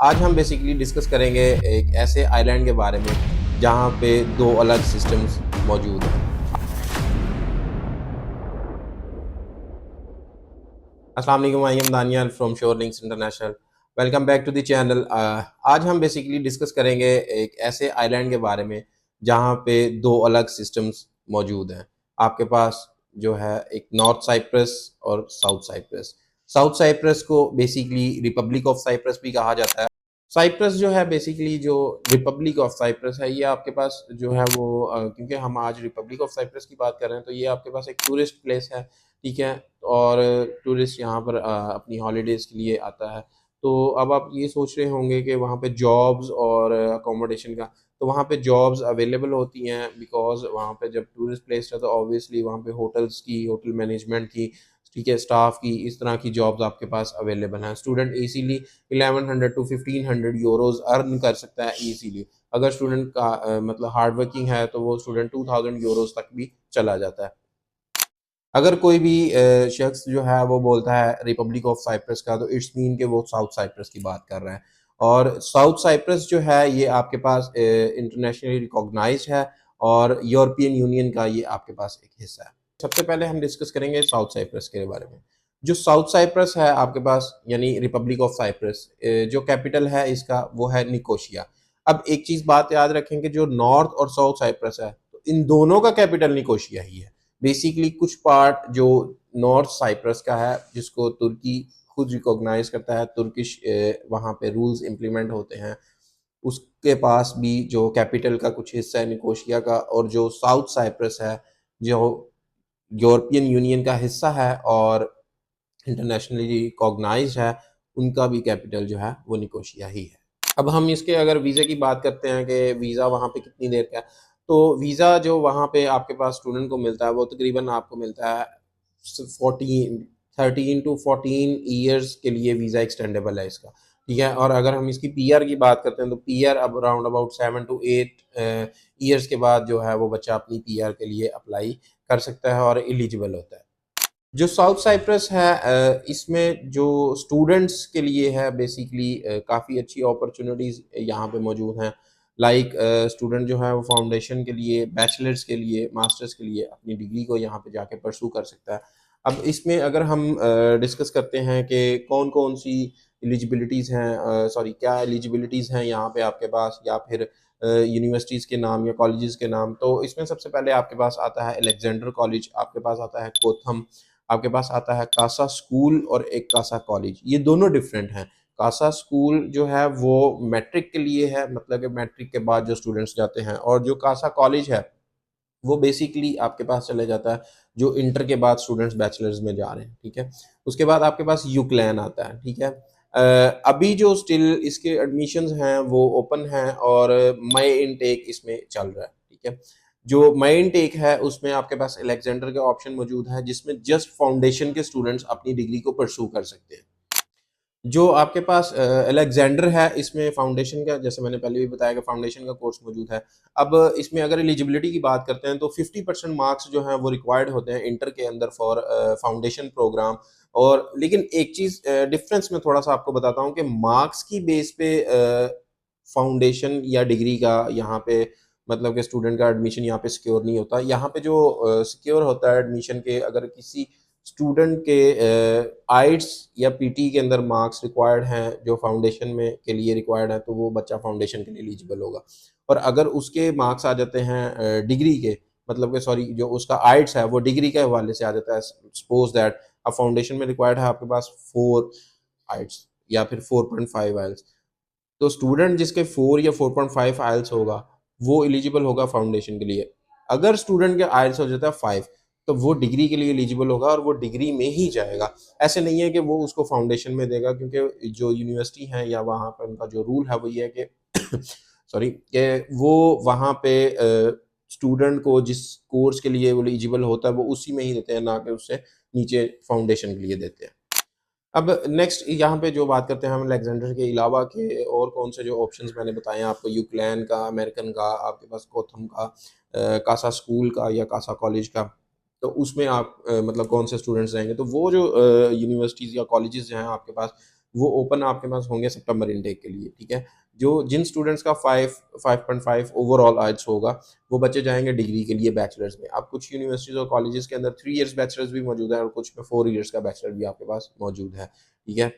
आज हम basically discuss करेंगे एक ऐसे आइलैंड के बारे में जहाँ पे दो अलग सिस्टम्स मौजूद हैं। अस्सलाम वालेकुम, I am Daniyal from Sure Links International. Welcome back to the channel. आज हम बेसिकली डिस्कस करेंगे एक ऐसे आइलैंड के बारे में जहाँ पे दो अलग सिस्टम्स मौजूद हैं। आपके पास जो है एक नॉर्थ साइप्रस और साउथ साइप्रस। साउथ साइप्रस को बेसिकली रिपब्लिक ऑफ साइप्रस भी कहा जाता है। साइप्रस जो है बेसिकली जो रिपब्लिक ऑफ साइप्रस है, ये आपके पास जो है वो क्योंकि हम आज रिपब्लिक ऑफ साइप्रस की बात कर रहे हैं तो ये आपके पास एक टूरिस्ट प्लेस है, ठीक है। और टूरिस्ट यहाँ पर अपनी हॉलीडेज़ के लिए आता है। तो अब आप ये सोच रहे होंगे कि वहाँ पे जॉब्स और अकोमोडेशन का, तो वहाँ पे जॉब्स अवेलेबल होती हैं बिकॉज़ वहाँ पे जब टूरिस्ट प्लेस है तो ऑब्वियसली वहाँ पे होटल्स की, होटल मैनेजमेंट की, ठीक है, स्टाफ की, इस तरह की जॉब्स आपके पास अवेलेबल हैं। Student easily 1100 to 1500 euros earn कर सकता है इजीली। अगर स्टूडेंट का मतलब हार्ड वर्किंग है तो वो स्टूडेंट 2000 यूरोज़ तक भी चला जाता है। अगर कोई भी शख्स जो है वो बोलता है रिपब्लिक ऑफ साइप्रस का, तो इट्स मीन कि वो साउथ साइप्रस की बात कर रहा है। और साउथ साइप्रस जो है ये आपके पास इंटरनेशनली रिकॉग्नाइज्ड है और यूरोपियन यूनियन का ये आपके पास एक हिस्सा है। सबसे पहले हम डिस्कस करेंगे साउथ साइप्रस के बारे में। जो साउथ साइप्रस है आपके पास यानी रिपब्लिक ऑफ साइप्रस, जो कैपिटल है इसका वो है निकोशिया। अब एक चीज़ बात याद रखें कि जो नॉर्थ और साउथ साइप्रस है, तो इन दोनों का कैपिटल निकोशिया ही है। बेसिकली कुछ पार्ट जो नॉर्थ साइप्रस का है जिसको तुर्की खुद रिकॉग्नाइज करता है, तुर्किश वहाँ पे रूल्स इम्प्लीमेंट होते हैं, उसके पास भी जो कैपिटल का कुछ हिस्सा है निकोशिया का। और जो साउथ साइप्रस है जो यूरोपियन यूनियन का हिस्सा है और इंटरनेशनली रिकॉग्नाइज्ड है, उनका भी कैपिटल जो है वो निकोशिया ही है। अब हम इसके अगर वीज़े की बात करते हैं कि वीज़ा वहाँ पे कितनी देर का है, तो वीज़ा जो वहाँ पे आपके पास स्टूडेंट को मिलता है वो तकरीबन आपको मिलता है 13 टू 14 ईयर्स के लिए वीज़ा एक्सटेंडेबल है इसका, ठीक है। और अगर हम इसकी पीआर की बात करते हैं तो पीआर अब अराउंड अबाउट 7 टू 8 ईयर्स के बाद जो है वो बच्चा अपनी पीआर के लिए अप्लाई कर सकता है और एलिजिबल होता है। जो साउथ साइप्रस है इसमें जो स्टूडेंट्स के लिए है बेसिकली काफ़ी अच्छी अपॉर्चुनिटीज़ यहाँ पे मौजूद हैं। लाइक स्टूडेंट जो है वो फाउंडेशन के लिए, बैचलर्स के लिए, मास्टर्स के लिए अपनी डिग्री को यहाँ पे जाके परसू कर सकता है। अब इसमें अगर हम डिस्कस करते हैं कि कौन-कौन सी एलिजिबिलिटीज़ हैं, सॉरी क्या एलिजिबिलिटीज़ हैं यहाँ पे आपके पास, या फिर यूनिवर्सिटीज़ के नाम या कॉलेजेस के नाम, तो इसमें सबसे पहले आपके पास आता है अलेक्जेंडर कॉलेज, आपके पास आता है कोथम, आपके पास आता है कासा स्कूल और एक कासा कॉलेज। ये दोनों डिफरेंट हैं। कासा स्कूल जो है वो मैट्रिक के लिए है, मतलब कि मैट्रिक के बाद जो स्टूडेंट्स जाते हैं, और जो कासा कॉलेज है वो बेसिकली आपके पास चले जाता है जो इंटर के बाद स्टूडेंट्स बैचलर्स में जा रहे हैं, ठीक है। उसके बाद आपके पास यूक्लैन आता है, ठीक है। अभी जो स्टिल इसके एडमिशंस हैं वो ओपन हैं और मई इनटेक इसमें चल रहा है, ठीक है। जो मई इनटेक है उसमें आपके पास अलेक्जेंडर का ऑप्शन मौजूद है जिसमें जस्ट फाउंडेशन के स्टूडेंट्स अपनी डिग्री को परस्यू कर सकते हैं। जो आपके पास अलेक्जेंडर है इसमें फाउंडेशन का, जैसे मैंने पहले भी बताया कि फाउंडेशन का कोर्स मौजूद है। अब इसमें अगर एलिजिबिलिटी की बात करते हैं तो 50% मार्क्स जो हैं वो रिक्वायर्ड होते हैं इंटर के अंदर फॉर फाउंडेशन प्रोग्राम। और लेकिन एक चीज़ डिफरेंस मैं थोड़ा सा आपको बताता हूँ कि मार्क्स की बेस पे फाउंडेशन या डिग्री का यहाँ पे मतलब कि स्टूडेंट का एडमिशन यहाँ पे सिक्योर नहीं होता। यहाँ पे जो सिक्योर होता है एडमिशन के, अगर किसी स्टूडेंट के आइट्स या पीटी के अंदर मार्क्स रिक्वायर्ड हैं जो फाउंडेशन में के लिए रिक्वायर्ड है, तो वो बच्चा फाउंडेशन के लिए एलिजिबल होगा। और अगर उसके मार्क्स आ जाते हैं डिग्री के, मतलब कि सॉरी जो उसका आइट्स है वो डिग्री के हवाले से आ जाता है, सपोज दैट अब फाउंडेशन में रिक्वायर्ड है आपके पास 4 आइट्स या फिर 4.5 आइल्स, तो स्टूडेंट जिसके 4 या 4.5 आइल्स होगा वो एलिजिबल होगा फाउंडेशन के लिए। अगर स्टूडेंट के आइल्स हो जाता है 5, तो वो डिग्री के लिए एलिजिबल होगा और वो डिग्री में ही जाएगा। ऐसे नहीं है कि वो उसको फाउंडेशन में देगा, क्योंकि जो यूनिवर्सिटी है या वहाँ पर उनका जो रूल है वो ये है कि सॉरी कि वो वहाँ पे स्टूडेंट को जिस कोर्स के लिए वो एलिजिबल होता है वो उसी में ही देते हैं, ना कि उससे नीचे फाउंडेशन के लिए देते हैं। अब नेक्स्ट यहाँ पे जो बात करते हैं हम अलेक्जेंडर के अलावा के और कौन से जो ऑप्शंस मैंने बताए हैं आपको, यूक्लैन का, अमेरिकन का, आपके पास कोथम का, कासा स्कूल का या कासा कॉलेज का, तो उसमें आप मतलब कौन से स्टूडेंट्स रहेंगे, तो वो जो यूनिवर्सिटीज़ या कॉलेजेस हैं आपके पास वो ओपन आपके पास होंगे सितंबर इनटेक के लिए, ठीक है। जो जिन स्टूडेंट्स का 5.5 ओवरऑल आइल्स होगा, वो बच्चे जाएंगे डिग्री के लिए बैचलर्स में। अब कुछ यूनिवर्सिटीज़ और कॉलेजेस के अंदर 3 इयर्स बैचलर्स भी मौजूद है और कुछ में 4 इयर्स का बैचलर भी आपके पास मौजूद है, ठीक है।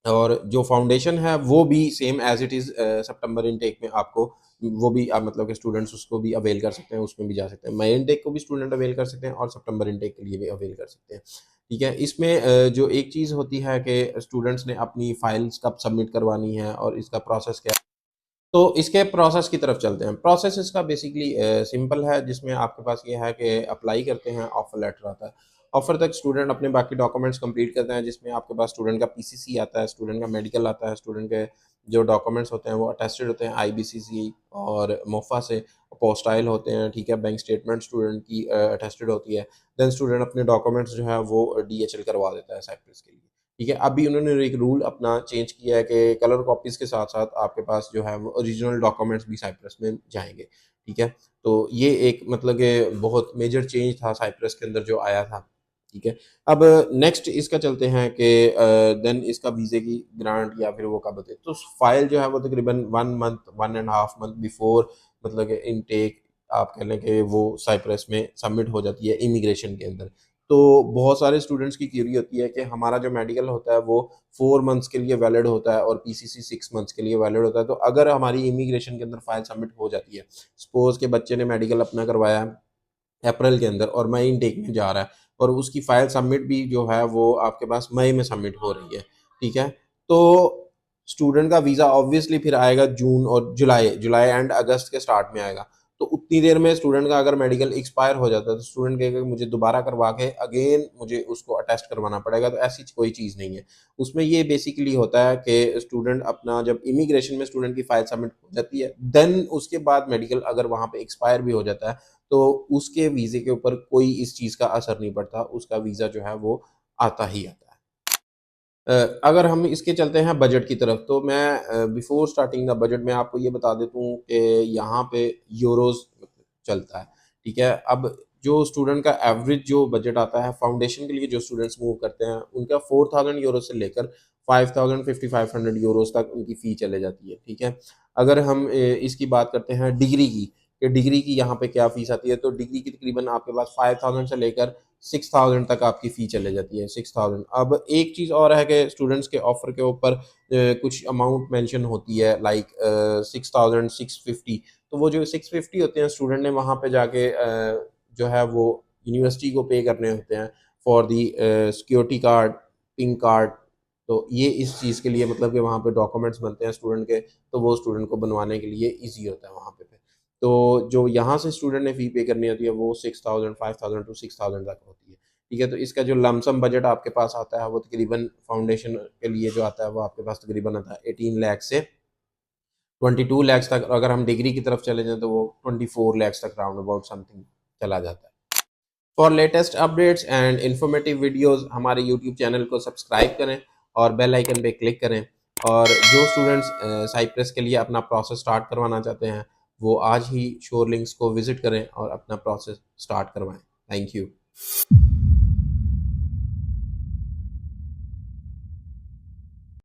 और जो फाउंडेशन है वो भी सेम एज इट इज़ सितंबर इनटेक में आपको वो भी आप मतलब कि स्टूडेंट्स उसको भी अवेल कर सकते हैं, उसमें भी जा सकते हैं। मई इनटेक को भी स्टूडेंट अवेल कर सकते हैं और सितंबर इनटेक के लिए भी अवेल कर सकते हैं, ठीक है। इसमें जो एक चीज़ होती है कि स्टूडेंट्स ने अपनी फाइल्स कब सबमिट करवानी है और इसका प्रोसेस क्या है। तो इसके प्रोसेस की तरफ चलते हैं। प्रोसेस इसका बेसिकली सिंपल है, जिसमें आपके पास ये है कि अप्लाई करते हैं, ऑफर लेटर आता है। ऑफर तक स्टूडेंट अपने बाकी डॉक्यूमेंट्स कंप्लीट करते हैं, जिसमें आपके पास स्टूडेंट का पीसीसी आता है, स्टूडेंट का मेडिकल आता है, स्टूडेंट के जो डॉक्यूमेंट्स होते हैं वो अटेस्टेड होते हैं आईबीसीसी और मोफा से, पोस्टाइल होते हैं, ठीक है। बैंक स्टेटमेंट स्टूडेंट की अटेस्टेड होती है। देन स्टूडेंट अपने डॉक्यूमेंट्स जो है वो डीएचएल करवा देता है साइप्रस के लिए, ठीक है। अभी उन्होंने एक रूल अपना चेंज किया है कि कलर कॉपीज़ के साथ-साथ आपके पास जो है वो ओरिजिनल डॉक्यूमेंट्स भी साइप्रस में जाएँगे, ठीक है। तो ये एक मतलब कि बहुत मेजर चेंज था साइप्रस के अंदर जो आया था, ठीक है। अब नेक्स्ट इसका चलते हैं कि देन इसका वीज़े की ग्रांट या फिर वो कब होते हैं। तो फाइल जो है वो तकरीबन 1 month, 1 and half month before मतलब कि इनटेक आप कह लें कि वो साइप्रस में सबमिट हो जाती है इमिग्रेशन के अंदर। तो बहुत सारे स्टूडेंट्स की क्यूरी होती है कि हमारा जो मेडिकल होता है वो 4 मंथ्स के लिए वैलिड होता है और पीसीसी 6 मंथ्स के लिए वैलिड होता है। तो अगर हमारी इमिग्रेशन के अंदर फाइल सबमिट हो जाती है, सपोज़ के बच्चे ने मेडिकल अपना करवाया अप्रैल के अंदर और मई इनटेक में जा रहा है और उसकी फाइल सबमिट भी जो है वो आपके पास मई में सबमिट हो रही है, ठीक है। तो स्टूडेंट का वीज़ा ऑब्वियसली फिर आएगा जून और जुलाई, जुलाई एंड अगस्त के स्टार्ट में आएगा। तो उतनी देर में स्टूडेंट का अगर मेडिकल एक्सपायर हो जाता है तो स्टूडेंट कहेगा कि मुझे दोबारा करवा के अगेन मुझे उसको अटेस्ट करवाना पड़ेगा। तो ऐसी कोई चीज़ नहीं है। उसमें ये बेसिकली होता है कि स्टूडेंट अपना जब इमिग्रेशन में स्टूडेंट की फाइल सबमिट हो जाती है, देन उसके बाद मेडिकल अगर वहाँ पे एक्सपायर भी हो जाता है तो उसके वीज़े के ऊपर कोई इस चीज़ का असर नहीं पड़ता, उसका वीज़ा जो है वो आता ही आता है। अगर हम इसके चलते हैं बजट की तरफ, तो मैं बिफ़ोर स्टार्टिंग द बजट मैं आपको ये बता देता हूँ कि यहाँ पे यूरोज़ चलता है, ठीक है। अब जो स्टूडेंट का एवरेज जो बजट आता है फाउंडेशन के लिए, जो स्टूडेंट्स मूव करते हैं, उनका 4000 यूरो से लेकर 5000 5500 यूरोज़ तक उनकी फ़ी चले जाती है, ठीक है। अगर हम इसकी बात करते हैं डिग्री की, कि डिग्री की यहाँ पे क्या फ़ीस आती है, तो डिग्री की तकरीबन आपके पास 5000 से लेकर 6000 तक आपकी फ़ी चले जाती है, 6000। अब एक चीज़ और है कि स्टूडेंट्स के ऑफ़र के ऊपर कुछ अमाउंट मेंशन होती है, लाइक 6000 650। तो वो जो 650 होते हैं स्टूडेंट ने वहाँ पे जाके जो है वो यूनिवर्सिटी को पे करने होते हैं for the security card, pink card. तो ये इस चीज़ के लिए मतलब कि वहाँ पे डॉक्यूमेंट्स बनते हैं स्टूडेंट के, तो वो स्टूडेंट को बनवाने के लिए ईज़ी होता है वहाँ पे। तो जो यहाँ से स्टूडेंट ने फ़ी पे करनी होती है वो 6000 5000 टू 6000 तक होती है, ठीक है। तो इसका जो लमसम बजट आपके पास आता है वो तकरीबन फाउंडेशन के लिए जो आता है वो आपके पास तकरीबन आता है 18 लाख से 22 लाख तक। अगर हम डिग्री की तरफ चले जाएँ तो वो 24 लाख तक राउंड अबाउट समथिंग चला जाता है। For latest updates and informative videos हमारे यूट्यूब चैनल को सब्सक्राइब करें और बेल आइकन पे क्लिक करें। और जो स्टूडेंट्स साइप्रस के लिए अपना प्रोसेस स्टार्ट करवाना चाहते हैं, वो आज ही श्योर लिंक्स को विज़िट करें और अपना प्रोसेस स्टार्ट करवाएँ। Thank you.